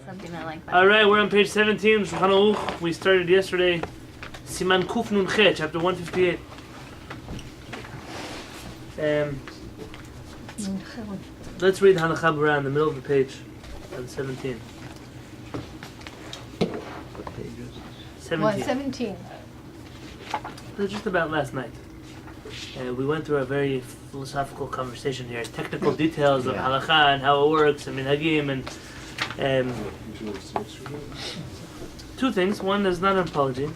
Something I like. All right, we're on page 17, Shulchan Aruch. We started yesterday, Siman Kuf Nun Chet, chapter 158. Let's read Halakha B'Ra in the middle of the page, on 17. What page is it? 17. 17. It was just about last night. We went through a very philosophical conversation here, technical details of halakha and how it works, and minhagim, and two things. One is not an apology,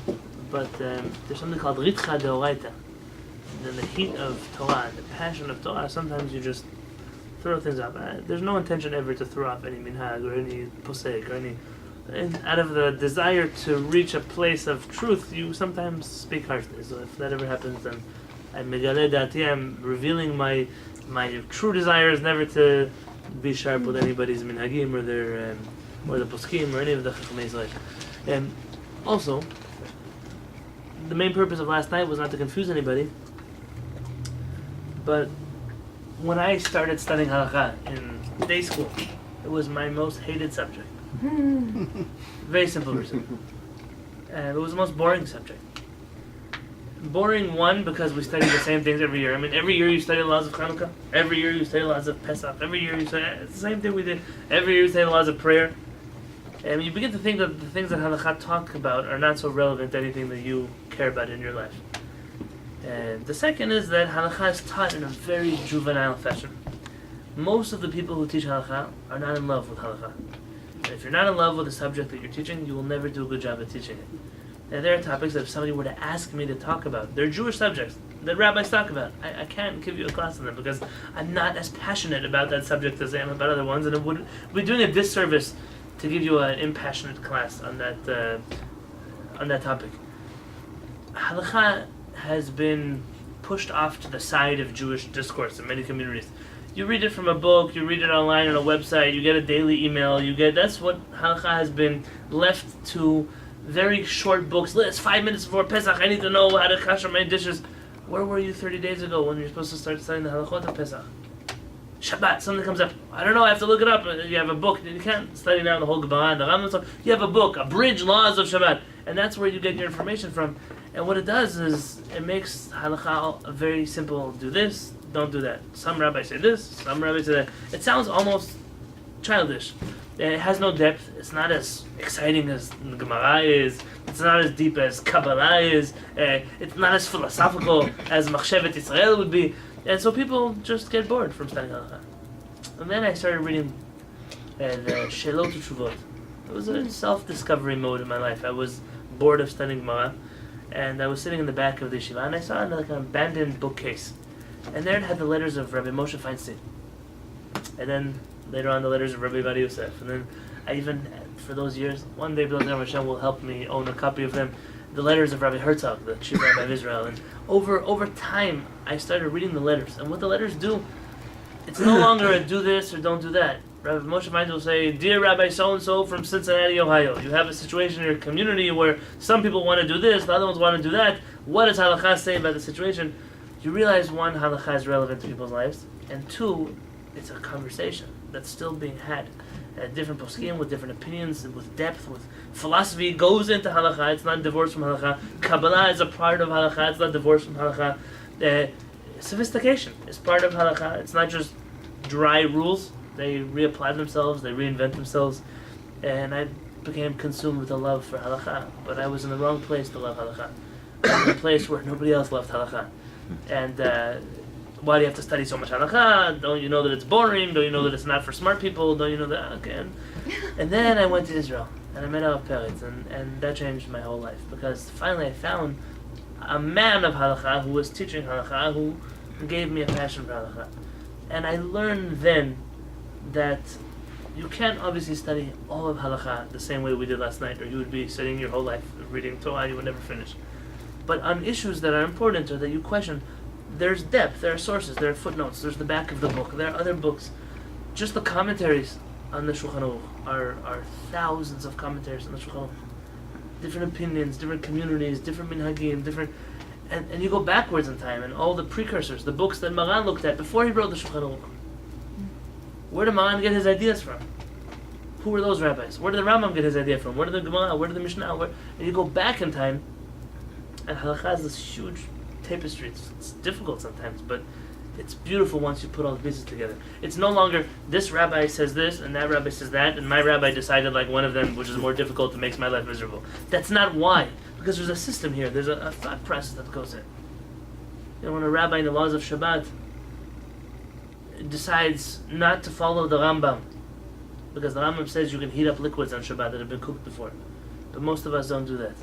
but there's something called ritcha deoraita. In the heat of Torah, the passion of Torah, sometimes you just throw things off. There's no intention ever to throw off any minhag or any posek or any. And out of the desire to reach a place of truth, you sometimes speak harshly. So if that ever happens, then I'm megaleh dati, I'm revealing my true desire is never to be sharp with anybody's minhagim or their or the poskim or any of the chachamei Israel. And also, the main purpose of last night was not to confuse anybody. But when I started studying halakha in day school, it was my most hated subject. Very simple reason. It was the most boring subject. Boring, one, because we study the same things every year. I mean, every year you study the laws of Chanukah. Every year you study the laws of Pesach. Every year you study... It's the same thing we did. Every year you study the laws of prayer. And you begin to think that the things that halakha talk about are not so relevant to anything that you care about in your life. And the second is that halakha is taught in a very juvenile fashion. Most of the people who teach halakha are not in love with halakha. And if you're not in love with the subject that you're teaching, you will never do a good job at teaching it. And there are topics that if somebody were to ask me to talk about, they're Jewish subjects that rabbis talk about. I can't give you a class on them because I'm not as passionate about that subject as I am about other ones, and it would be doing a disservice to give you an impassionate class on that topic. Halakha has been pushed off to the side of Jewish discourse in many communities. You read it from a book, you read it online on a website, you get a daily email, that's what halakha has been left to very short books. It's 5 minutes before Pesach, I need to know how to kasher my dishes. Where were you 30 days ago when you're supposed to start studying the halachot of Pesach? Shabbat, something comes up. I don't know, I have to look it up. You have a book, you can't study now the whole Gemara and the Rambam. You have a book, abridged laws of Shabbat. And that's where you get your information from. And what it does is, it makes halakha a very simple, do this, don't do that. Some rabbis say this, some rabbis say that. It sounds almost childish. It has no depth. It's not as exciting as the Gemara is. It's not as deep as Kabbalah is. It's not as philosophical as Machshevet Israel would be. And so people just get bored from studying halakha. And then I started reading the Shelot Utshuvot. It was a self-discovery mode in my life. I was bored of studying Gemara, and I was sitting in the back of the yeshiva, and I saw like an abandoned bookcase. And there it had the letters of Rabbi Moshe Feinstein. And then later on the letters of Rabbi Bar Yosef. And then I even, for those years, one day B'nai Hashem will help me own a copy of them, the letters of Rabbi Herzog, the chief rabbi of Israel. And over time, I started reading the letters. And what the letters do, it's no longer a do this or don't do that. Rabbi Moshe Feinstein will say, Dear Rabbi so-and-so from Cincinnati, Ohio, you have a situation in your community where some people want to do this, the other ones want to do that. What does halakha say about the situation? You realize, one, halakha is relevant to people's lives, and two, it's a conversation that's still being had. Different poskim with different opinions, with depth, with philosophy goes into halakha. It's not divorced from halakha. Kabbalah is a part of halakha. It's not divorced from halakha. Sophistication is part of halakha. It's not just dry rules. They reapply themselves. They reinvent themselves. And I became consumed with a love for halakha. But I was in the wrong place to love halakha. I was in a place where nobody else loved halakha. And why do you have to study so much halakha? Don't you know that it's boring? Don't you know that it's not for smart people? Don't you know that? Okay. And then I went to Israel, and I met Rav Peretz, and that changed my whole life, because finally I found a man of halakha who was teaching halakha, who gave me a passion for halakha. And I learned then that you can't obviously study all of halakha the same way we did last night, or you would be studying your whole life, reading Torah, and you would never finish. But on issues that are important or that you question, there's depth, there are sources, there are footnotes, there's the back of the book, there are other books. Just the commentaries on the Shulchan Aruch are thousands of commentaries on the Shulchan Aruch. Different opinions, different communities, different minhagim, and you go backwards in time, and all the precursors, the books that Maran looked at before he wrote the Shulchan Aruch. Where did Maran get his ideas from? Who were those rabbis? Where did the Rambam get his idea from? Where did the Gemara? Where did the Mishnah? And you go back in time, and halakha is this huge tapestry. It's difficult sometimes, but it's beautiful once you put all the pieces together. It's no longer this rabbi says this and that rabbi says that, and my rabbi decided like one of them, which is more difficult, and makes my life miserable. That's not why, because there's a system here. There's a thought process that goes in. You know, when a rabbi in the laws of Shabbat decides not to follow the Rambam, because the Rambam says you can heat up liquids on Shabbat that have been cooked before, but most of us don't do that.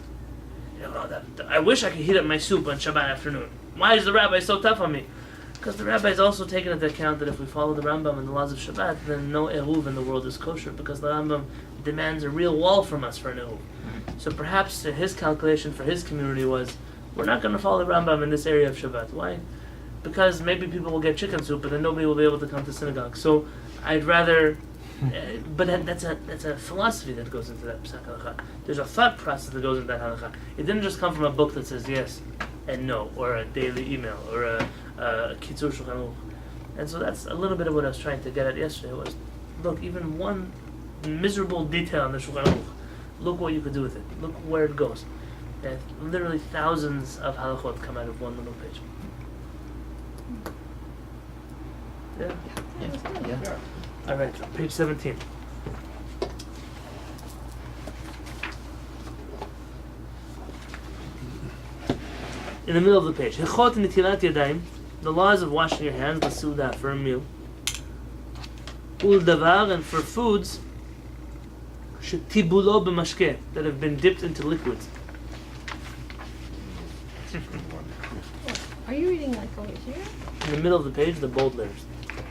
You know, I wish I could heat up my soup on Shabbat afternoon. Why is the rabbi so tough on me? Because the rabbi is also taking into account that if we follow the Rambam and the laws of Shabbat, then no eruv in the world is kosher, because the Rambam demands a real wall from us for an eruv. So perhaps his calculation for his community was, we're not going to follow the Rambam in this area of Shabbat. Why? Because maybe people will get chicken soup, but then nobody will be able to come to synagogue. So I'd rather... but that's a philosophy that goes into that psak halakha. There's a thought process that goes into that halakha. It didn't just come from a book that says yes and no, or a daily email, or a kitzur Shulchan Aruch. And so that's a little bit of what I was trying to get at yesterday. Was look, even one miserable detail in the Shulchan Aruch, look what you could do with it. Look where it goes. And literally thousands of halachot come out of one little page. Yeah. All right, page 17. In the middle of the page, Hilchot netilat yadayim, the laws of washing your hands, l'suda, for a meal, ul davar, and for foods, shetibulo b'mashkeh, that have been dipped into liquids. Are you reading like over here? In the middle of the page, the bold letters.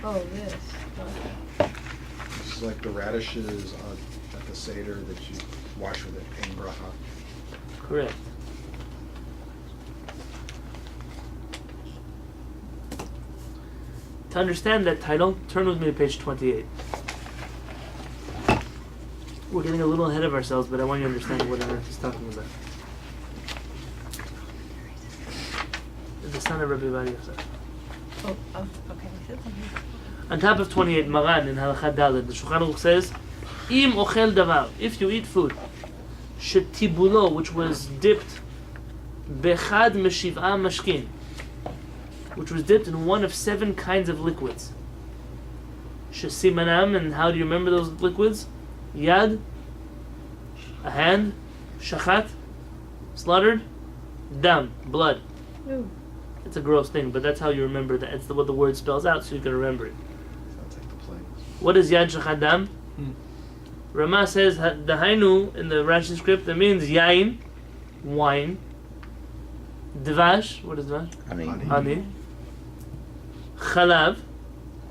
Oh, this. Okay. It's like the radishes at the Seder that you wash with it, pain bracha. Correct. To understand that title, turn with me to page 28. We're getting a little ahead of ourselves, but I want you to understand what on earth he's talking about. The son of Rabbi Yonatan. Oh, okay. On top of 28, Maran in Halakha Daled, the Shulchan Aruch says, Im ochel davar, if you eat food, shetibulo, which was dipped, bechad meshiv'a mashkin, which was dipped in one of 7 kinds of liquids. Shesimanam, and how do you remember those liquids? Yad, a hand, shachat, slaughtered, dam, blood. Ooh. It's a gross thing, but that's how you remember that. It's what the word spells out, so you can remember it. Sounds like the plagues. What is Yad Shachat Dam? Rama says Dahainu in the Rashi script, that means yain, wine, dvash, what is dvash? Honey. Chalav,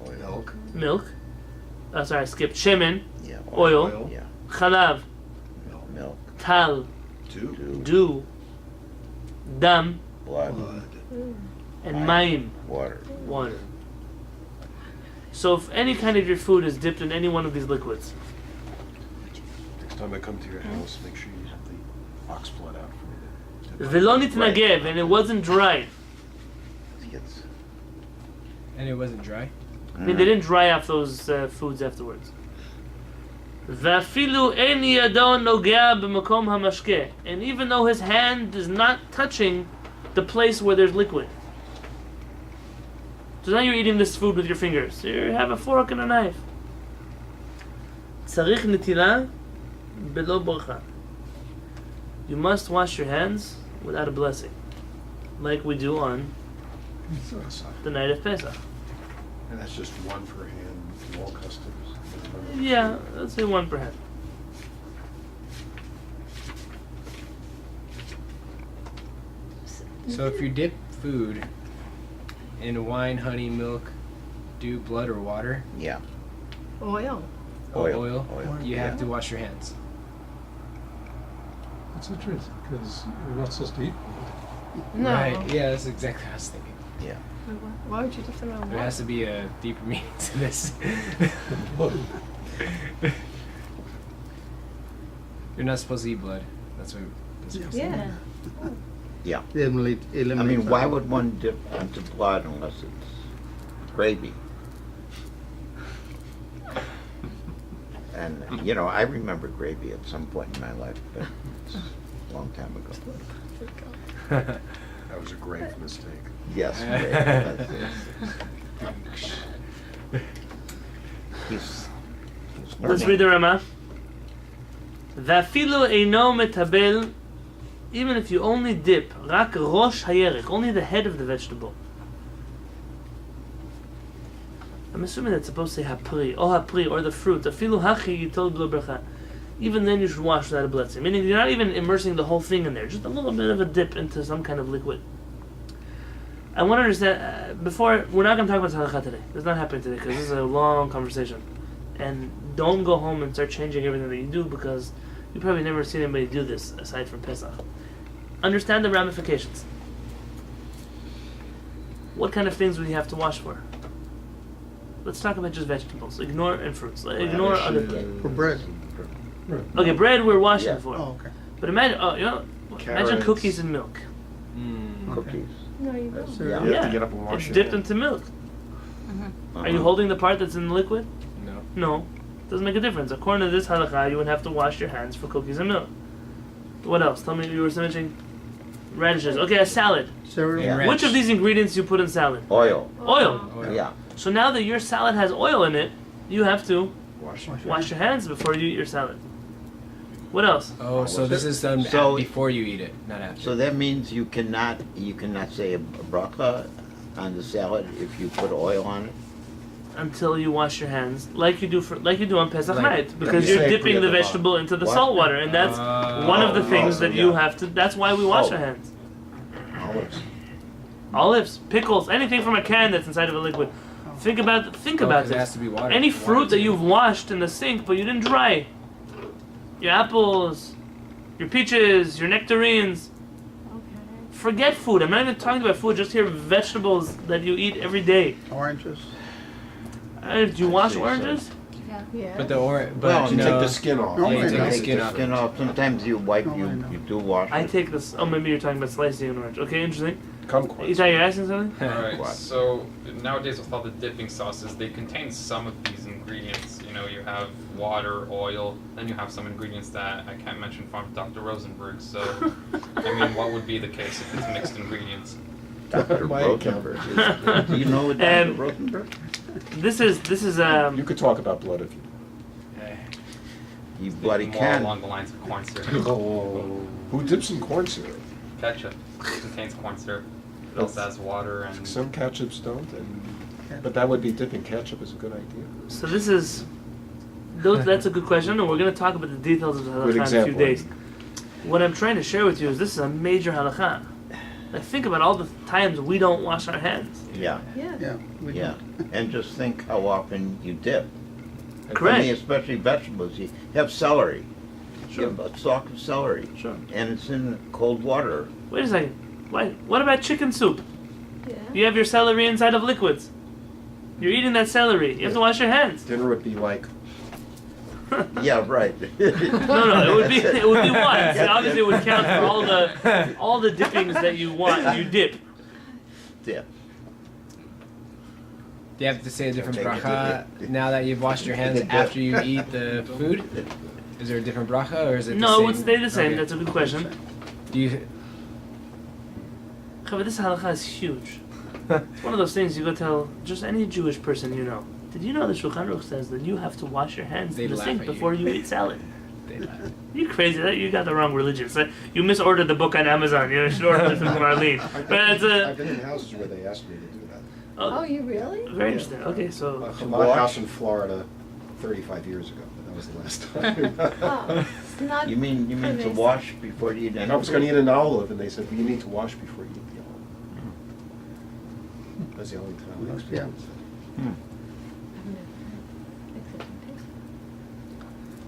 Milk. milk. Sorry, I skipped. Shemen, Yeah. oil. Yeah. Chalav, Milk. tal, dew, dam, Blood. and mayim, Water. water. So if any kind of your food is dipped in any one of these liquids, Next time I come to your house, make sure you have the ox blood out for me. velo nitnagev, and it wasn't dry. Gets. And it wasn't dry? I mean, they didn't dry off those foods afterwards. Va'afilu ein yado nogea b'makom hamashkeh, and even though his hand is not touching the place where there's liquid. So now you're eating this food with your fingers. You have a fork and a knife. Tzarich netila belo bracha. You must wash your hands without a blessing, like we do on the night of Pesach. And that's just one per hand, all customs. Yeah, let's say 1 per hand. So if you dip food in wine, honey, milk, dew, blood, or water, Yeah. Oil. or oil, Oil. you have to wash your hands. That's the truth, because you're not supposed to eat. No. Right. Yeah, that's exactly what I was thinking. Yeah. Why would you dip them in There water? has to be a deeper meaning to this. You're not supposed to eat blood. That's what this is. Yeah. Yeah. I I mean, why would one dip into blood unless it's gravy? And, you know, I remember gravy at some point in my life, but it's a long time ago. That was a grave mistake. Yes, gravy, that's it. He's Let's learning. read the Ramah. Va'afilu eino metabel, even if you only dip, rak rosh hayerek, only the head of the vegetable. I'm assuming that's supposed to say hapri, or the fruit. Afilu hachi yitol b'lo bracha. Even then you should wash without a blessing. Meaning you're not even immersing the whole thing in there, just a little bit of a dip into some kind of liquid. I want to understand, we're not going to talk about halakha today. It's not happening today because this is a long conversation. And don't go home and start changing everything that you do because you probably never seen anybody do this aside from Pesach. Understand the ramifications. What kind of things would you have to wash for? Let's talk about just vegetables. Ignore and fruits. Ignore other things. For bread. Right. Okay, bread we're washing Yeah. for. Oh, okay. But imagine, imagine Carrots. cookies and milk. Cookies. No, you That's- don't. Yeah. You have to get up and wash It's your dipped hands. into milk. Are you Uh-huh. holding the part that's in the liquid? No. No. Doesn't make a difference. According to this halakha, you would have to wash your hands for cookies and milk. What else? Tell me, you were mentioning radishes. Okay, a salad. Cereal. Yeah. Which of these ingredients you put in salad? Oil. Oil. Oil. Yeah. So now that your salad has oil in it, you have to Wash wash your hands before you eat your salad. What else? Oh, so this is done So- before you eat it, not after. So that means you cannot say a bracha on the salad if you put oil on it? Until you wash your hands, like you do on Pesach Like- night, because you you're say dipping at the the bottom. vegetable into the What? salt water, and that's one of the things so that you yeah. have to. That's why we wash Oh. our hands. Olives. Olives, pickles, anything from a can that's inside of a liquid. Think about Oh, 'cause this. it has to be water. Any Water fruit that too. you've washed in the sink but you didn't dry. Your apples, your peaches, your nectarines. Okay. Forget food. I'm not even talking about food. Just here, vegetables that you eat every day. Oranges. Do you wash see, so- oranges? Yeah. But the Well, but You no. take the skin off. No, Yeah, you I take know. the skin the off. skin off. Sometimes you wipe, No, I know. you do wash I it. take this. Oh, maybe you're talking about slicing an orange. Okay, interesting. Kumquats. Isai, you're asking something? Alright, What? so nowadays with all the dipping sauces, they contain some of these ingredients. You know, you have water, oil, then you have some ingredients that I can't mention from Dr. Rosenberg. So, I mean, what would be the case if it's mixed ingredients? Dr. My Rosenberg. Do you know Dr. Rosenberg? This is You could talk about blood if you. You bloody More can. along the lines of corn syrup. Who dips in corn syrup? Ketchup contains corn syrup. It also has water and Some ketchups don't, but that would be dipping ketchup is a good idea. so. This is that's a good question, and we're going to talk about the details of the Good halakha in a few example. days. What I'm trying to share with you is this is a major halakha. Like, think about all the times we don't wash our hands. Yeah, Yeah. Yeah. we do. yeah. And just think how often you dip. Correct. I mean, especially vegetables. You have celery. Sure. You have a stalk of celery. Sure. And it's in cold water. Wait a second. Why? What about chicken soup? Yeah. You have your celery inside of liquids. You're eating that celery. You have to wash your hands. Dinner would be like Yeah, right. No, it would be one. So obviously, it would count for all the dippings that you want. You dip. Yeah. Do you have to say a different Take it. bracha now that you've washed your hands Take it. after you eat the food? Is there a different bracha or is it the No, same? it would stay the same. Okay. That's a good question. Do you? But this halakha is huge. It's one of those things you go tell just any Jewish person you know. Did you know the Shulchan Aruch says that you have to wash your hands They in the laugh sink at you. before you eat salad? They laugh. You crazy? You got the wrong religion. So you misordered the book on Amazon. You should order it from Marlene. But it's I've been in houses where they asked me to do that. Oh, you really? very interesting. Okay, so My house in Florida, 35 years ago. But that was the last time. Oh, it's not. You mean to permissible. wash before you eat anything? I was going to eat an olive, and they said, well, you need to wash before you eat the olive. That's the only time I experienced it.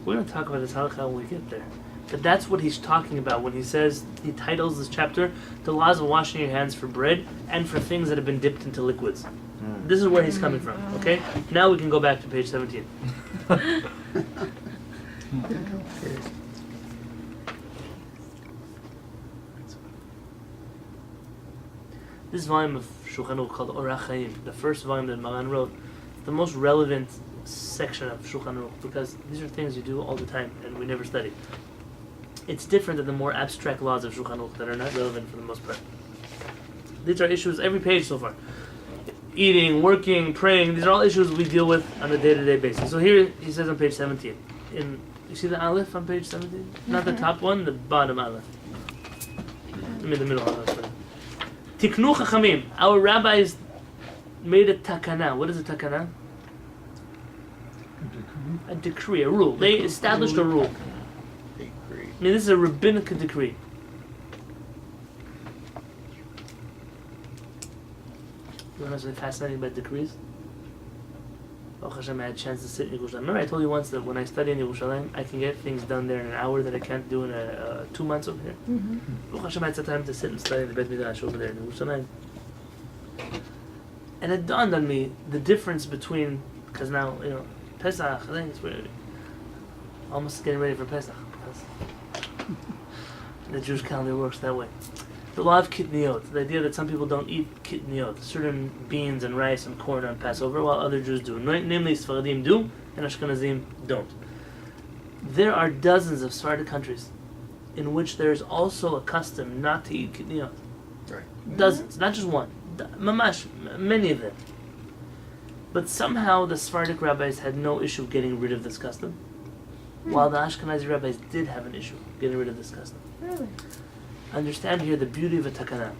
we're going to talk about this halakha when we get there. But that's what he's talking about when he says, he titles this chapter, The Laws of Washing Your Hands for Bread and for Things that have been dipped into liquids. This is where he's coming from, okay? Now we can go back to page 17. This volume of Shulchan Aruch called Orach Chaim, the first volume that Maran wrote, the most relevant section of Shulchan Aruch because these are things you do all the time and we never study. It's different than the more abstract laws of Shulchan Aruch that are not relevant for the most part. These are issues every page so far. Eating, working, praying, these are all issues we deal with on a day-to-day basis. So here he says on page 17. You see the Aleph on page 17? Not the top one, the bottom Aleph. I mean the middle Aleph. Tiknu Chachamim. Our rabbis made a takana. What is a takana? A decree, a rule. They established a rule. Decree. I mean, this is a rabbinic decree. You want to know something fascinating about decrees? Oh, Hashem, I had a chance to sit in Yerushalayim. Remember I told you once that when I study in Yerushalayim, I can get things done there in an hour that I can't do in 2 months over here. Oh, Hashem, I had some time to sit and study in the Bet Midrash over there in Yerushalayim. And it dawned on me the difference between, because now, Pesach, I think it's really almost getting ready for Pesach. Because the Jewish calendar works that way. The law of kitniot, the idea that some people don't eat kitniot, certain beans and rice and corn on Passover, while other Jews do. Namely, Sfaradim do, and Ashkenazim don't. There are dozens of Sephardic countries in which there is also a custom not to eat kitniot. Right. Dozens, not just one. Mamash, many of them. But somehow the Sephardic rabbis had no issue getting rid of this custom, while the Ashkenazi rabbis did have an issue getting rid of this custom. Really? Understand here the beauty of a takana.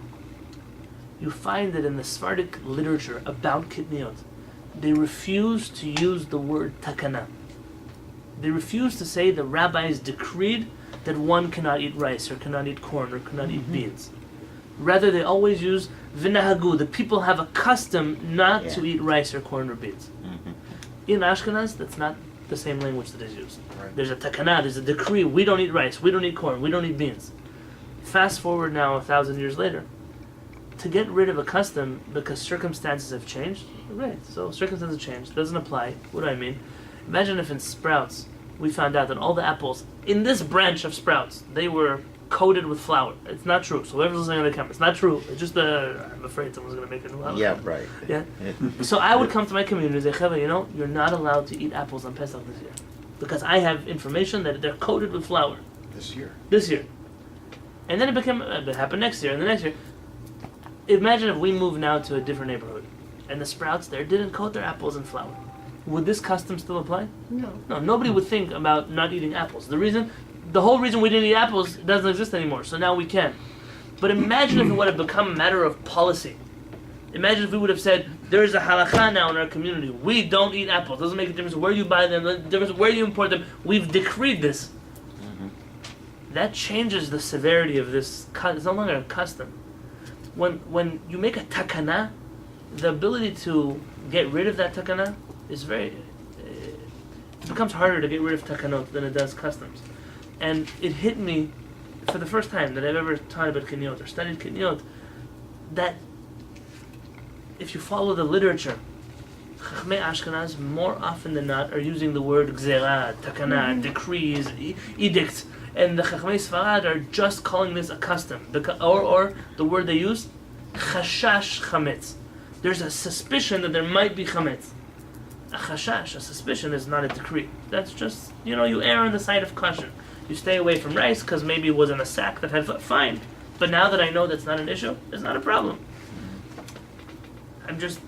You find that in the Sephardic literature about kitniot, they refuse to use the word takana. They refuse to say the rabbis decreed that one cannot eat rice or cannot eat corn or cannot eat beans. Rather, they always use v'nahagu. The people have a custom not to eat rice or corn or beans. In Ashkenaz, that's not the same language that is used. Right. There's a takana, there's a decree. We don't eat rice, we don't eat corn, we don't eat beans. Fast forward now 1,000 years later. To get rid of a custom because circumstances have changed, right, so circumstances changed, doesn't apply. What do I mean? Imagine if in Sprouts we found out that all the apples in this branch of Sprouts, they were coated with flour. It's not true. So whoever's listening on the camera, it's not true. It's just I'm afraid someone's going to make a new apple. Yeah, right. Yeah. So I would come to my community and say, Cheva, you're not allowed to eat apples on Pesach this year. Because I have information that they're coated with flour. This year. This year. And then it happened next year, and the next year. Imagine if we move now to a different neighborhood, and the Sprouts there didn't coat their apples in flour. Would this custom still apply? No. No, nobody would think about not eating apples. The whole reason we didn't eat apples doesn't exist anymore, so now we can. But imagine if it would have become a matter of policy. Imagine if we would have said, there is a halakha now in our community. We don't eat apples. Doesn't make a difference where you buy them, doesn't difference where you import them. We've decreed this. That changes the severity of this. It's no longer a custom. When you make a takana, the ability to get rid of that takana is it becomes harder to get rid of takanot than it does customs. And it hit me for the first time that I've ever taught about kitniot or studied kitniot, that if you follow the literature, Chachmei Ashkenaz more often than not are using the word gzera, takana, decrees, edicts. And the Chachmei Sfarad are just calling this a custom. Or the word they use, chashash chametz. There's a suspicion that there might be chametz. A chashash, a suspicion, is not a decree. That's just, you err on the side of caution. You stay away from rice because maybe it was in a sack that had fine. But now that I know that's not an issue, it's not a problem.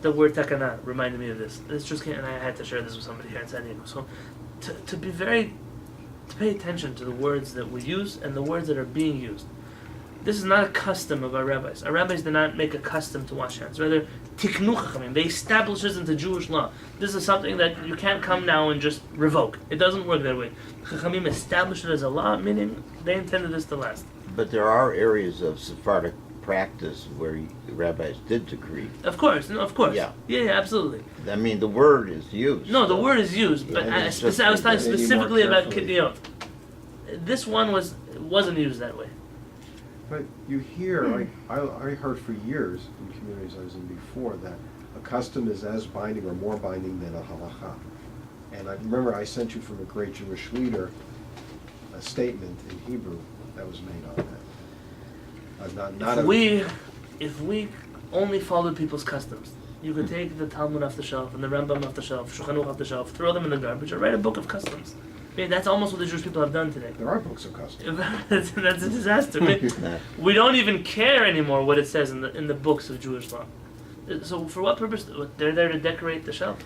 The word takana reminded me of this. And I had to share this with somebody here in San Diego. So, to pay attention to the words that we use and the words that are being used. This is not a custom of our rabbis. Our rabbis did not make a custom to wash hands. Rather, tiknu chachamim. They establish this into Jewish law. This is something that you can't come now and just revoke. It doesn't work that way. Chachamim established it as a law, meaning they intended this to last. But there are areas of Sephardic practice where the rabbis did decree. Of course. Yeah. Yeah, absolutely. I mean, the word is used. No, the word is used, but Yeah, I was talking specifically about kitniot. carefully. This one wasn't used that way. But you hear, I heard for years in communities I was in before that a custom is as binding or more binding than a halacha. And I remember I sent you from a great Jewish leader a statement in Hebrew that was made on that. If we only followed people's customs, You could take the Talmud off the shelf and the Rambam off the shelf, Shulchan Aruch off the shelf, throw them in the garbage, and write a book of customs. I mean, that's almost what the Jewish people have done today. There are books of customs. That's a disaster. I mean, we don't even care anymore what it says in the books of Jewish law. So for what purpose? They're there to decorate the shelf.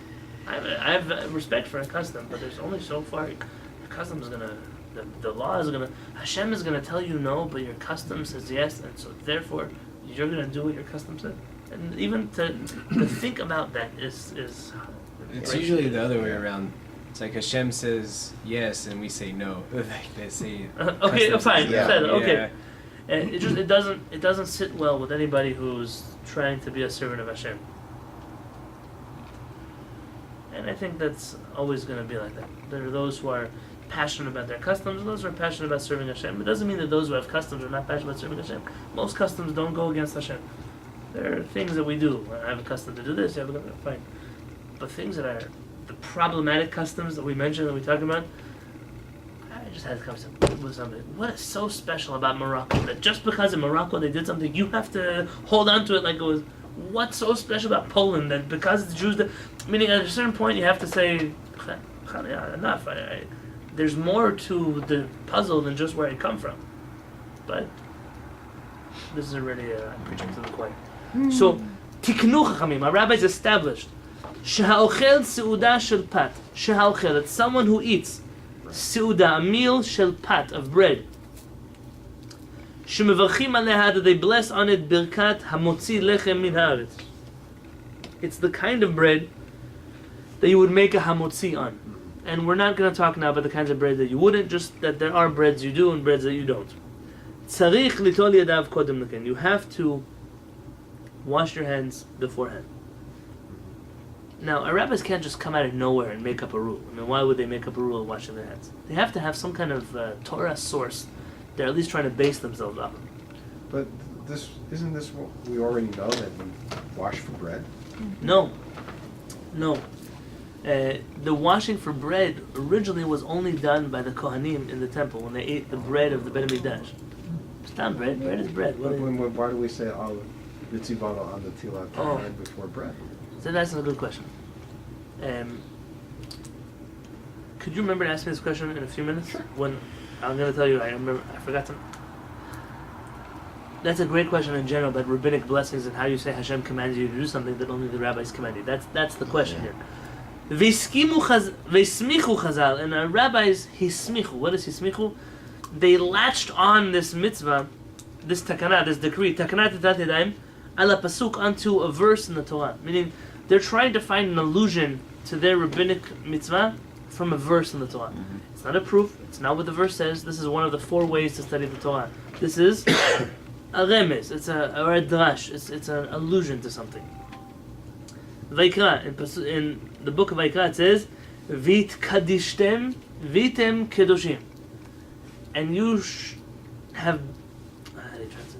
I have respect for a custom, but there's only so far. Your custom is gonna, the law is gonna, Hashem is gonna tell you no, but your custom says yes, and so therefore you're gonna do what your custom said. And even to think about that is It's usually the other way around. It's like Hashem says yes and we say no. Like they say. okay, customs fine. is Yeah. Fine, no. okay. Yeah. And it doesn't sit well with anybody who's trying to be a servant of Hashem. And I think that's always going to be like that. There are those who are passionate about their customs, those who are passionate about serving Hashem. It doesn't mean that those who have customs are not passionate about serving Hashem. Most customs don't go against Hashem. There are things that we do. I have a custom to do this, you have a fine. But things that are the problematic customs that we mentioned, that we talk about, I just had a conversation with somebody. What is so special about Morocco that just because in Morocco they did something, you have to hold on to it like it was? What's so special about Poland that because it's Jews that, meaning at a certain point you have to say, yeah, enough. There's more to the puzzle than just where I come from. But this is already preaching to the choir. So, tiknu chachamim, our rabbis established, shehaochel seuda shel pat, shehaochel, it's someone who eats seuda, a meal shel pat, of bread. Shemevarchim aleha, that they bless on it birkat hamotzi lechem min haaretz. It's the kind of bread that you would make a hamotzi on. And we're not going to talk now about the kinds of bread that you wouldn't, just that there are breads you do and breads that you don't. Tzarich litol yadav kodem leken. You have to wash your hands beforehand. Now, our rabbis can't just come out of nowhere and make up a rule. I mean, why would they make up a rule of washing their hands? They have to have some kind of Torah source they're at least trying to base themselves on. But isn't this what we already know, that we wash for bread? No. The washing for bread originally was only done by the Kohanim in the temple when they ate the bread of the Bet HaMikdash. It's not bread. Bread is bread. Why do we say Yitzivana on the Tilat Oh. before bread? So that's a good question. Could you remember to ask me this question in a few minutes? Sure. When I'm going to tell you, I forgot to. That's a great question in general, but rabbinic blessings and how you say Hashem commands you to do something that only the rabbis command you. That's the question here. Veismichu Chazal, and our rabbis hismichu. What is hismichu? They latched on this mitzvah, this takana, this decree, takana tetat yadayim, ala pasuk, onto a verse in the Torah. Meaning, they're trying to find an allusion to their rabbinic mitzvah from a verse in the Torah. It's not a proof. It's not what the verse says. This is one of the 4 ways to study the Torah. This is a remez. Or a drash. It's an allusion to something. Vayikra, in the book of Vayikra, it says, "Vit kadishtem, vitem kedoshim," and you have,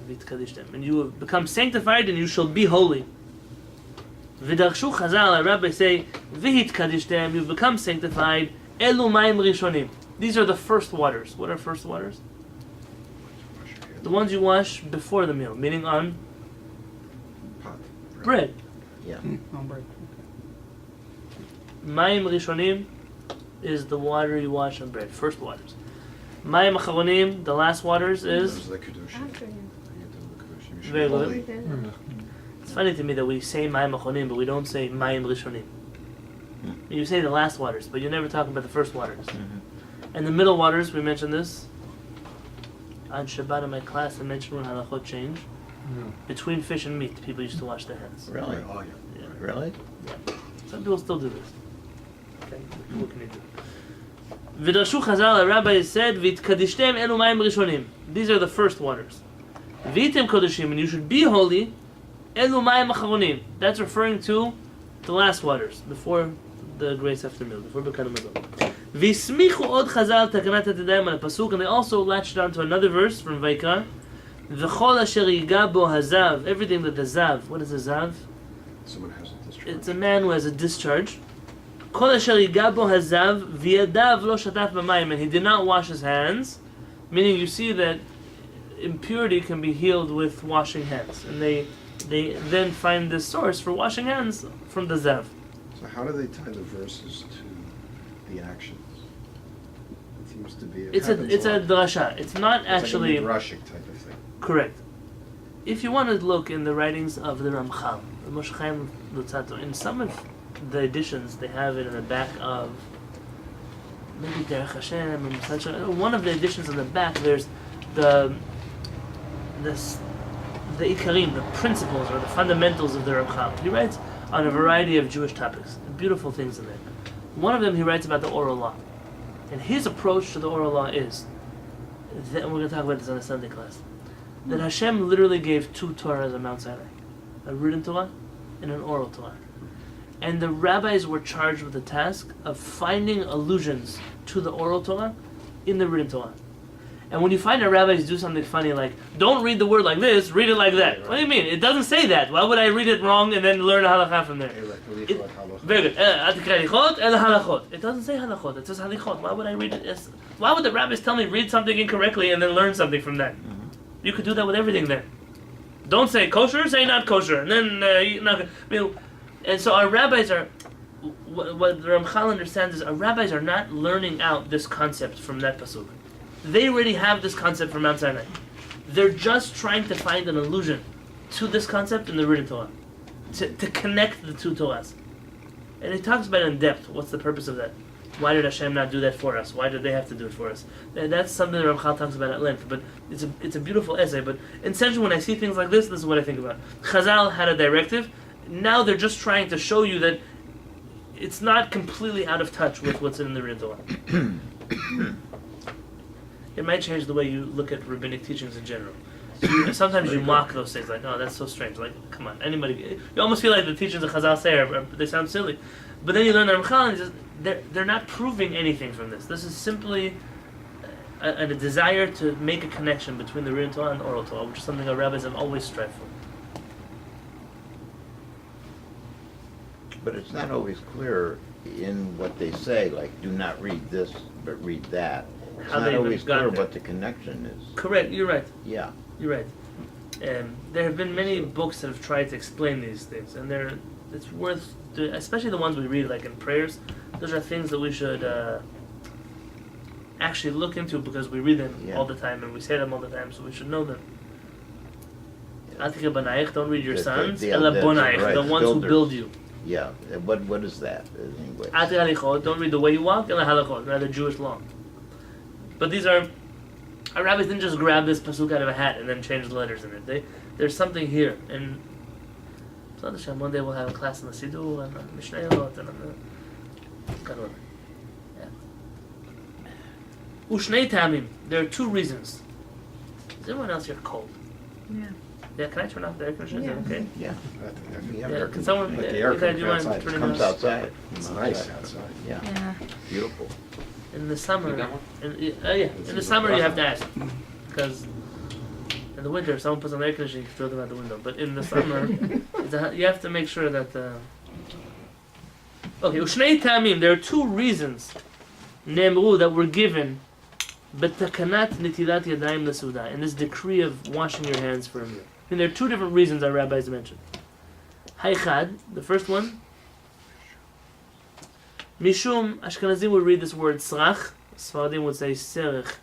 vit kadishtem, and you have become sanctified, and you shall be holy. V'darshu Chazal, our rabbis say, "Vihit kadishtem," you've become sanctified. Elu mayim rishonim. These are the first waters. What are first waters? Wash your hands. The ones you wash before the meal, meaning on Pot. bread. Yeah. On bread. Mayim rishonim is the water you wash on bread. First waters. Mayim acharonim, the last waters, is. Those are the Kedushim. After you. You get them the Kedushim. You should Very be good. holy. Mm. It's funny to me that we say Mayim acharonim, but we don't say Mayim rishonim. You say the last waters, but you're never talking about the first waters. And the middle waters, we mentioned this. On Shabbat in my class, I mentioned when halachot change. Yeah. Between fish and meat, people used to wash their hands. Really? Oh, yeah. Yeah. Really? Some people still do this. Okay, what can you do? V'darshu Chazal, the rabbi said, "V'tkadishtem elu mayim rishonim." These are the first waters. V'item kodeshim, and you should be holy. Elu mayim acharonim. That's referring to the last waters, before the grace after meal, before Birkat Hamazon. V'smichu od Chazal takanat hatedayim al pasuk, and they also latched on to another verse from Vayikra. V'chol asher yiga bo hazav, everything that the zav. What is a zav? Someone has a discharge. It's a man who has a discharge. Kol asher yiga bo hazav v'yadav lo shataf b'mayim, and he did not wash his hands. Meaning, you see that impurity can be healed with washing hands, and they they then find the source for washing hands from the Zav. So how do they tie the verses to the actions? It seems to be. It's a drasha. It's not actually like a midrashic type of thing. correct. If you want to look in the writings of the Ramchal, the Moshe Chaim Lutzato, in some of the editions they have it in the back of maybe Derech Hashem or such. One of the editions in the back there's the ikarim, the principles or the fundamentals of the Ramchal. He writes on a variety of Jewish topics, beautiful things in there. One of them he writes about the oral law, and his approach to the oral law is that, and we're going to talk about this on a Sunday class, that Hashem literally gave two Torahs on Mount Sinai, a written Torah and an oral Torah. And the rabbis were charged with the task of finding allusions to the oral Torah in the written Torah. And when you find that rabbis do something funny like, don't read the word like this, read it like that. What do you mean? It doesn't say that. Why would I read it wrong and then learn a halakha from there? Very good. It doesn't say halachot, it says halichot. Why would I read it? Why would the rabbis tell me read something incorrectly and then learn something from that? You could do that with everything then. Don't say kosher, say not kosher. And then, and so our rabbis are, what the Ramchal understands is our rabbis are not learning out this concept from that pasuk. They already have this concept from Mount Sinai. They're just trying to find an allusion to this concept in the written Torah, to connect the two Torahs. And he talks about it in depth. What's the purpose of that? Why did Hashem not do that for us? Why did they have to do it for us? And that's something that Ramchal talks about at length. But it's a beautiful essay. But essentially, when I see things like this is what I think about. Chazal had a directive. Now they're just trying to show you that it's not completely out of touch with what's in the written Torah. It might change the way you look at rabbinic teachings in general. Sometimes you mock those things, like, oh, that's so strange. Like, come on, anybody. You almost feel like the teachings of Chazal say they sound silly. But then you learn the Ramchal, and just, they're not proving anything from this. This is simply a desire to make a connection between the written Torah and the oral Torah, which is something our rabbis have always strived for. But it's not always clear in what they say, like, do not read this, but read that. It's How not they always even got clear there. what the connection is. Correct, you're right. Yeah. You're right. There have been many books that have tried to explain these things, and it's worth, especially the ones we read, like in prayers. Those are things that we should actually look into because we read them all the time and we say them all the time, so we should know them. Don't read your sons, right, the ones who build you. Yeah. What is that anyway? Don't read the way you walk, rather Jewish law. But these are, our rabbis didn't just grab this pasuk out of a hat and then change the letters in it. There's something here. And one day we'll have a class in the Siddur and Mishnayot and Ushnei Tamim. There are two reasons. Is everyone else here cold? Yeah. Yeah, can I turn off the air conditioner? Is that okay? Yeah. Yeah, can someone, Like the air do you mind outside. turning Comes it off? outside. It's nice outside. Yeah. Yeah. Beautiful. In the summer, You got one? in the summer you have to ask, because in the winter if someone puts on the air conditioning, you can throw them out the window. But in the summer, you have to make sure that. Okay, Ushnei Tamim. There are two reasons, Ne'emru, that were given, b'takanat nitilat yadayim l'suda, in this decree of washing your hands for a meal. And there are two different reasons our rabbis mentioned. Haichad, the first one. Mishum, Ashkenazim would read this word tzrach, Sfaradim would say serich.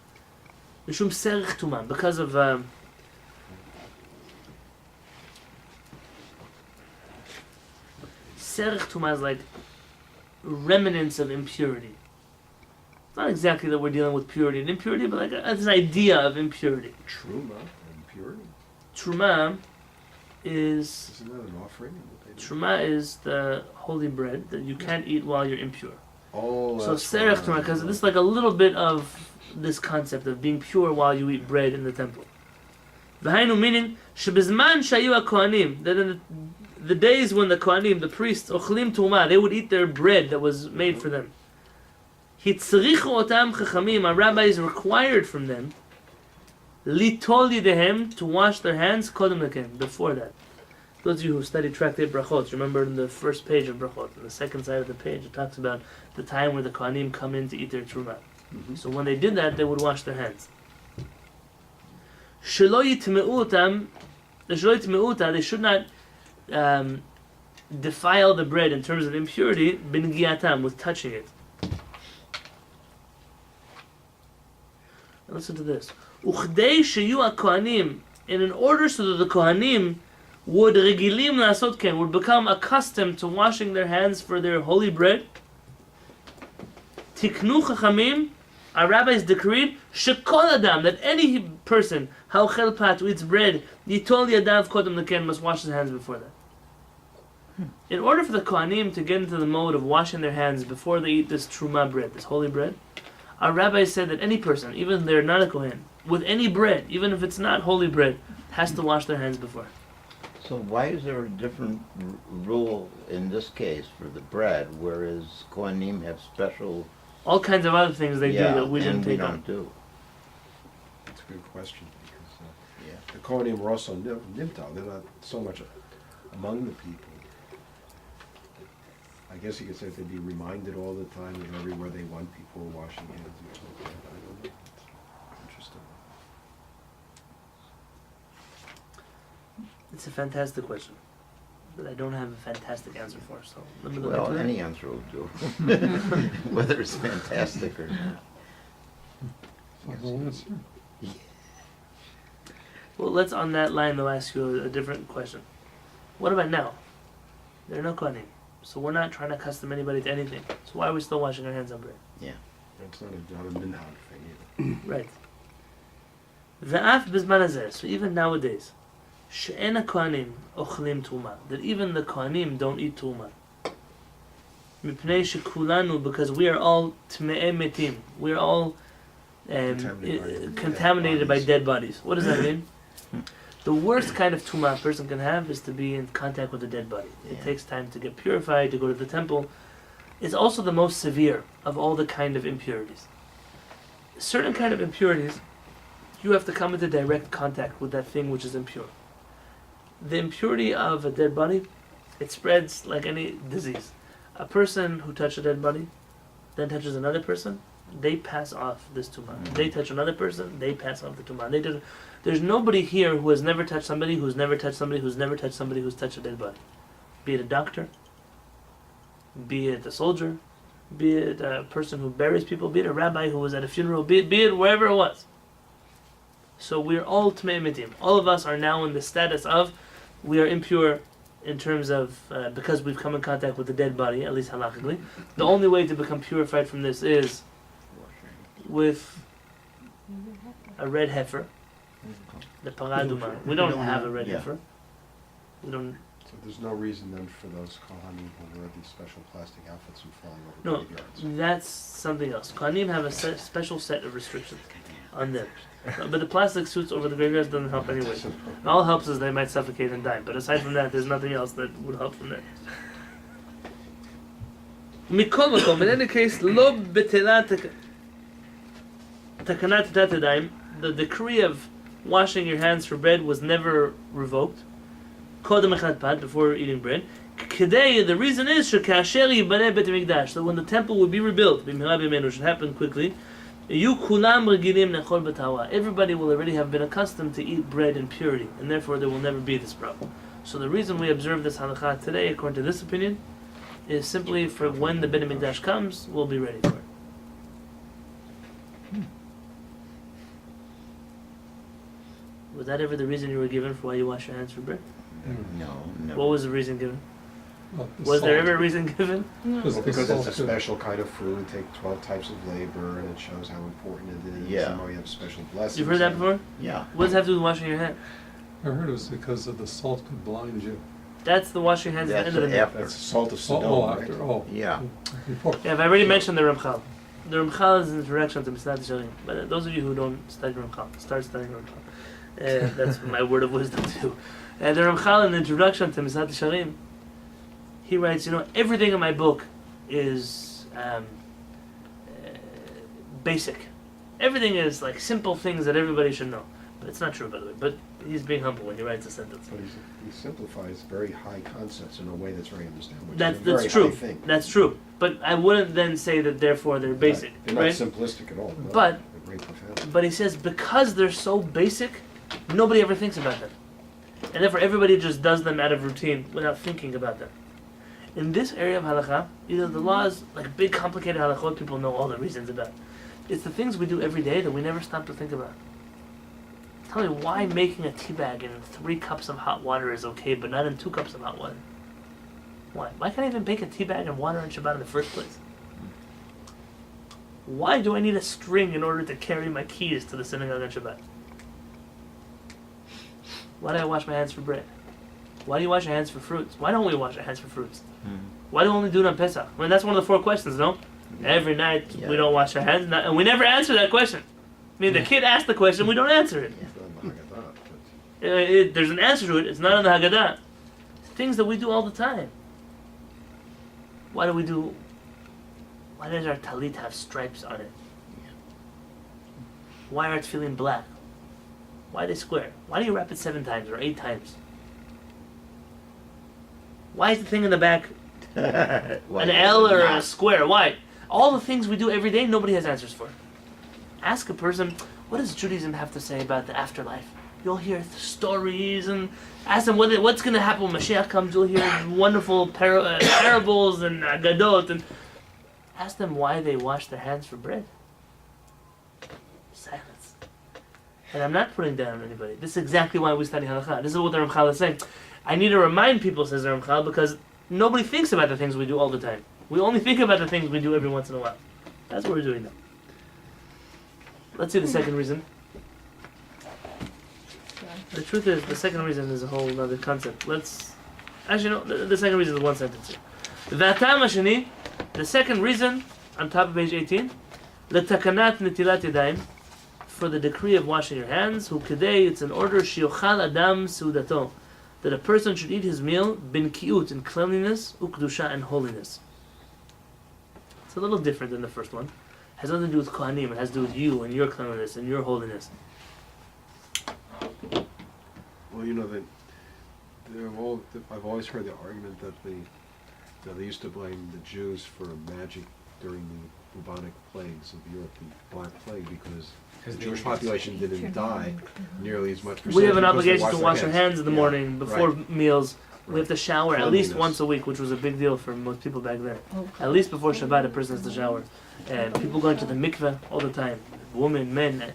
Mishum serich tumam, because of serich tumam is like remnants of impurity. It's not exactly that we're dealing with purity and impurity, but like this idea of impurity. Truma and purity. Truma is Isn't that an offering? Truma is the holy bread that you can't eat while you're impure. Oh, So that's serech right. Truma, because this is like a little bit of this concept of being pure while you eat bread in the temple. V'hainu, meaning shebizman shayu hakohanim, that in the days when the kohanim, the priests, ochlim tuma, they would eat their bread that was made for them. Hitzrichu otam chachamim, our rabbis required from them litol yidehem, to wash their hands kodem lekem, before that. Those of you who studied Tractate Brachot, remember in the first page of Brachot, on the second side of the page, it talks about the time where the Kohanim come in to eat their Truma. So when they did that, they would wash their hands. Shelo yitmeu otam the shloit meuta, they should not defile the bread in terms of impurity, b'ngiatam, with touching it. Listen to this. Uchdei sheyu kohanim, and in order so that the kohanim would regilim lasot ken, would become accustomed to washing their hands for their holy bread. Tiknu chachamim, our rabbis decreed, shekol adam, that any person, ha'ochel pat, who eats bread, yitol yadav kodem leken, must wash his hands before that. In order for the kohanim to get into the mode of washing their hands before they eat this truma bread, this holy bread, our rabbis said that any person, even if they're not a kohen, with any bread, even if it's not holy bread, has to wash their hands before. So why is there a different rule in this case for the bread, whereas Kohanim have special? All kinds of other things they do that we didn't and we take don't on. do. That's a good question, because Yeah. the Kohanim were also nimtal. They're not so much among the people. I guess you could say they'd be reminded all the time that everywhere they went, people were washing hands or something. I don't know. Interesting. It's a fantastic question, but I don't have a fantastic answer for. So let me look into Well, that. any answer will do, whether it's fantastic or not. Final answer. Well, let's on that line though ask you a different question. What about now? There are no kohanim, so we're not trying to custom anybody to anything. So why are we still washing our hands on bread? It's not a minhag thing either. Right. Ve'af bizman hazeh. So even nowadays, she'en kohanim ochlim tuma. That even the kohanim don't eat tuma. Mipnei shekulanu, because we are all tme'e metim. We are all contaminated by dead bodies. What does that mean? The worst kind of tuma a person can have is to be in contact with a dead body. It Yeah. takes time to get purified, to go to the temple. It's also the most severe of all the kind of impurities. Certain kind of impurities, you have to come into direct contact with that thing which is impure. The impurity of a dead body, it spreads like any disease. A person who touches a dead body, then touches another person, they pass off this tumah. They touch another person, they pass off the tumah. There's nobody here who has never touched somebody, who's never touched somebody, who's never touched somebody who's touched a dead body. Be it a doctor, be it a soldier, be it a person who buries people, be it a rabbi who was at a funeral, be it wherever it was. So we're all tmei mitim. All of us are now in the status of we are impure in terms of because we've come in contact with the dead body, at least halachically. The only way to become purified from this is with a red heifer, the paraduma. We don't have a red Yeah. heifer. We don't. So there's no reason then for those Kohanim who wear these special plastic outfits and flying over No, graveyards. that's something else. Kohanim have a special set of restrictions on them. But the plastic suits over the graveyards doesn't help anyway. All helps is they might suffocate and die. But aside from that, there's nothing else that would help from that. Mikol makom, in any case, lo betelat takanat tatadaim, the decree of washing your hands for bread was never revoked. Kodem echad pad, before eating bread. Kedei, the reason is shekasher yibaneh bet mikdash, so when the temple would be rebuilt, b'mihra b'menu, should happen quickly. You kulam regilim nechol b'tawa. Everybody will already have been accustomed to eat bread in purity, and therefore there will never be this problem. So the reason we observe this halakha today, according to this opinion, is simply for when the Beit HaMikdash comes, we'll be ready for it. Was that ever the reason you were given for why you wash your hands for bread? No, never. What was the reason given? Well, the Was there salt. ever a reason given? No. Well, because it's a Salt. special kind of food, take 12 types of labor, and it shows how important it is. Yeah. And why you have special blessings. You've heard that before? Yeah. What does it have to do with washing your hands? I heard it was because of the salt could blind you. That's the washing hands at the That's end of the meal. after. That's salt of Sodom, Oh, right? after, oh. Yeah. Before. Yeah, I've already mentioned the Ramchal. The Ramchal is an introduction to Misnat Sharim. But those of you who don't study Ramchal, start studying Ramchal. That's my word of wisdom too. The Ramchal, in the introduction to Misnat Sharim, he writes, everything in my book is basic. Everything is like simple things that everybody should know. But it's not true, by the way. But he's being humble when he writes a sentence. But he simplifies very high concepts in a way that's very understandable. which That's is a very true. high thing. That's true. But I wouldn't then say that therefore they're basic, They're not right? simplistic at all. No. But- They're very profound. But he says because they're so basic, nobody ever thinks about them. And therefore everybody just does them out of routine without thinking about them. In this area of halakha, either the laws, like big complicated halachot, people know all the reasons about. It's the things we do every day that we never stop to think about. Tell me why making a tea bag in 3 cups of hot water is okay, but not in 2 cups of hot water. Why? Why can't I even bake a tea bag in water on Shabbat in the first place? Why do I need a string in order to carry my keys to the synagogue on Shabbat? Why do I wash my hands for bread? Why do you wash your hands for fruits? Why don't we wash our hands for fruits? Why do we only do it on Pesach? I mean, that's one of the 4 questions, no? Every night we don't wash our hands, and we never answer that question. I mean, the kid asked the question, we don't answer it. It's not in the Haggadah, but- There's an answer to it, it's not in the Haggadah. It's things that we do all the time. Why does our talit have stripes on it? Why are its feeling black? Why are they square? Why do you wrap it 7 times or 8 times? Why is the thing in the back an L or a square? Why? All the things we do every day, nobody has answers for. Ask a person, what does Judaism have to say about the afterlife? You'll hear stories, and ask them what's going to happen when Mashiach comes. You'll hear wonderful parables and agadot, and ask them why they wash their hands for bread. Silence. And I'm not putting down anybody. This is exactly why we study halakha. This is what the Ramchal is saying. I need to remind people, says the Ramchal, because nobody thinks about the things we do all the time. We only think about the things we do every once in a while. That's what we're doing now. Let's see the second reason. The truth is, the second reason is a whole other concept. The second reason is 1 sentence here. V'atam hashani, the second reason, on top of page 18, l'takanat netilat yadayim, for the decree of washing your hands, hu kedei, it's an order, shiochal adam seudato, that a person should eat his meal, bin kiut, in cleanliness, ukdusha, and holiness. It's a little different than the first one. It has nothing to do with kohanim, it has to do with you, and your cleanliness, and your holiness. Well, you know, I've always heard the argument that they used to blame the Jews for magic during the bubonic plagues of Europe, the Black Plague, because the Jewish population didn't die nearly as much. We have an because they obligation to wash our hands in the morning before meals. We have to shower at least once a week, which was a big deal for most people back then. At least before Shabbat, a person has to shower. And people going to the mikveh all the time. Women, men.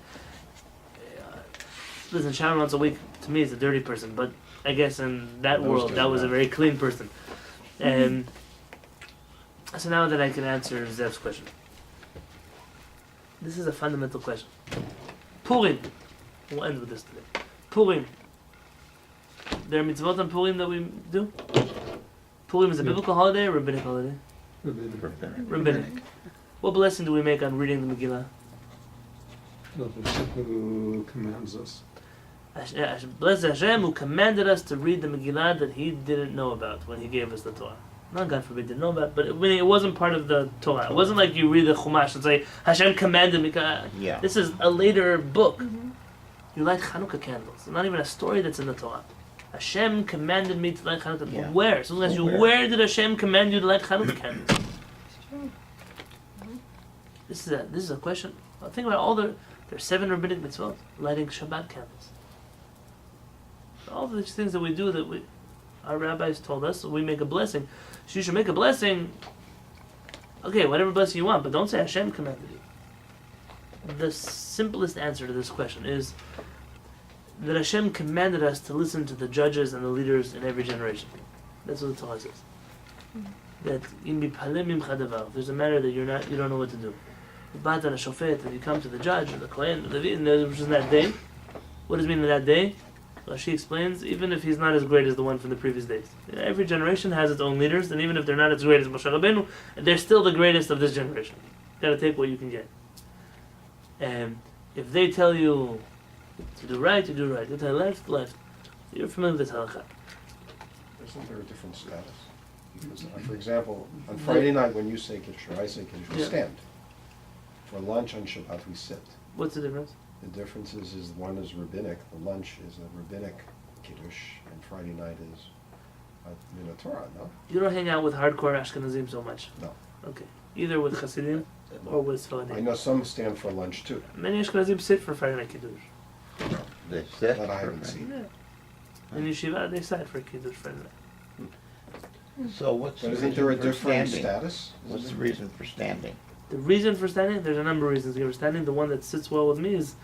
Listen, shower once a week to me is a dirty person, but I guess in that world, that was a very clean person. And so now that I can answer Zev's question. This is a fundamental question. Purim. We'll end with this today. Purim. There are mitzvot on Purim that we do? Purim is a biblical holiday or a rabbinic holiday? Rabbinic. What blessing do we make on reading the Megillah? Who commands us? Bless Hashem who commanded us to read the Megillah that He didn't know about when He gave us the Torah. Not God forbid didn't know about, but it wasn't part of the Torah. It wasn't like you read the Chumash and say Hashem commanded me. Yeah. This is a later book. You light Chanukah candles. It's not even a story that's in the Torah. Hashem commanded me to light Chanukah. Yeah. Where? So as you, where did Hashem command you to light Chanukah candles? This is a question. Think about there's 7 rabbinic mitzvot, lighting Shabbat candles. All these things that we do that our rabbis told us, so we make a blessing. So you should make a blessing. Okay, whatever blessing you want, but don't say Hashem commanded you. The simplest answer to this question is that Hashem commanded us to listen to the judges and the leaders in every generation. That's what the Torah says. That if there's a matter that you don't know what to do. And you come to the judge or the Kohen, which is that day. What does it mean in that day? Rashi explains, even if he's not as great as the one from the previous days. Every generation has its own leaders, and even if they're not as great as Moshe Rabbeinu, they're still the greatest of this generation. You gotta take what you can get. And if they tell you to do right, you do right. If they tell you left, left. You're familiar with this halakha. Isn't there a different status? Because, for example, on Friday night when you say Kiddush, or I say Kiddush, we stand. For lunch on Shabbat, we sit. What's the difference? The difference is one is rabbinic, the lunch is a rabbinic Kiddush, and Friday night is a Torah, no? You don't hang out with hardcore Ashkenazim so much. No. Okay. Either with Hasidim or with I Sfaradim. know some stand for lunch too. Many Ashkenazim sit for Friday night Kiddush. They sit. That I haven't seen. Yeah. In yeshiva, they sat for Kiddush Friday night. So what's the But isn't reason there a for different standing? status? What's the reason for standing? The reason for standing, there's a number of reasons for standing. The one that sits well with me is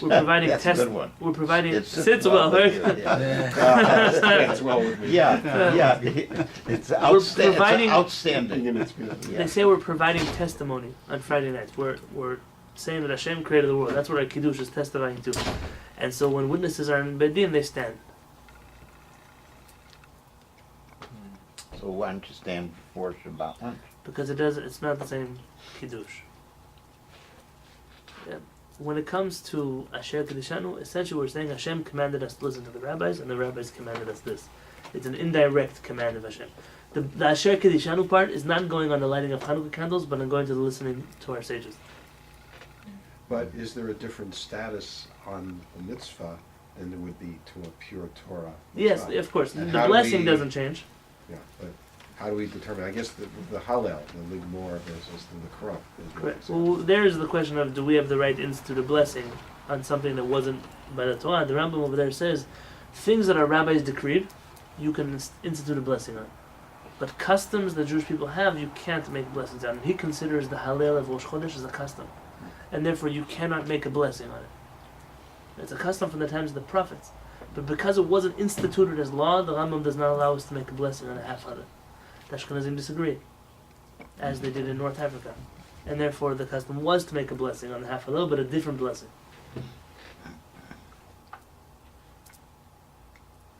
we're providing That's test. a good one. We're providing It sits well. with Very you, good. yeah. That's well with me. Yeah, it's providing- outstanding. They say we're providing testimony on Friday nights. We're saying that Hashem created the world. That's what our kiddush is testifying to. And so when witnesses are in Bedin, they stand. So why don't you stand before Shabbat lunch? Because it's not the same kiddush. Yeah. When it comes to Asher Kedishanu, essentially we're saying Hashem commanded us to listen to the rabbis, and the rabbis commanded us this. It's an indirect command of Hashem. The Asher Kedishanu part is not going on the lighting of Hanukkah candles, but on going to the listening to our sages. But is there a different status on the mitzvah than there would be to a pure Torah Yes, mitzvah? of course. And The how do blessing we- doesn't change. Yeah, but how do we determine, I guess the Hallel, the Ligmor versus the Korah. is what Correct. it's- Well, there's the question of do we have the right to institute a blessing on something that wasn't by the Torah? The Rambam over there says things that our rabbis decreed, you can institute a blessing on. But customs that Jewish people have, you can't make blessings on. And he considers the Hallel of Rosh Chodesh as a custom. And therefore you cannot make a blessing on it. It's a custom from the times of the prophets. But because it wasn't instituted as law, the Rambam does not allow us to make a blessing on a half Hallel. The Ashkenazim disagree, as they did in North Africa. And therefore the custom was to make a blessing on the half Hallel, but a different blessing.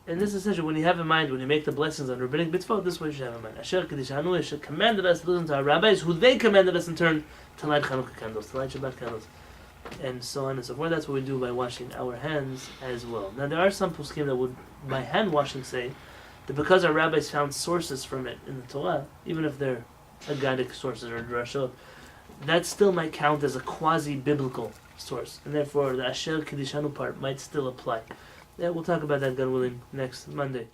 And this is essential when you have in mind, when you make the blessings on rabbinic mitzvot, this is what you should have in mind. Asher Kedishanu, Hashem commanded us to listen to our rabbis, who they commanded us in turn to light Chanukah candles, to light Shabbat candles, and so on and so forth. That's what we do by washing our hands as well. Now there are some poskim that would, by hand washing, say that because our rabbis found sources from it in the Torah, even if they're Aggadic sources or drashot, that still might count as a quasi-biblical source, and therefore the Asher Kedishanu part might still apply. Yeah, we'll talk about that, God willing, next Monday.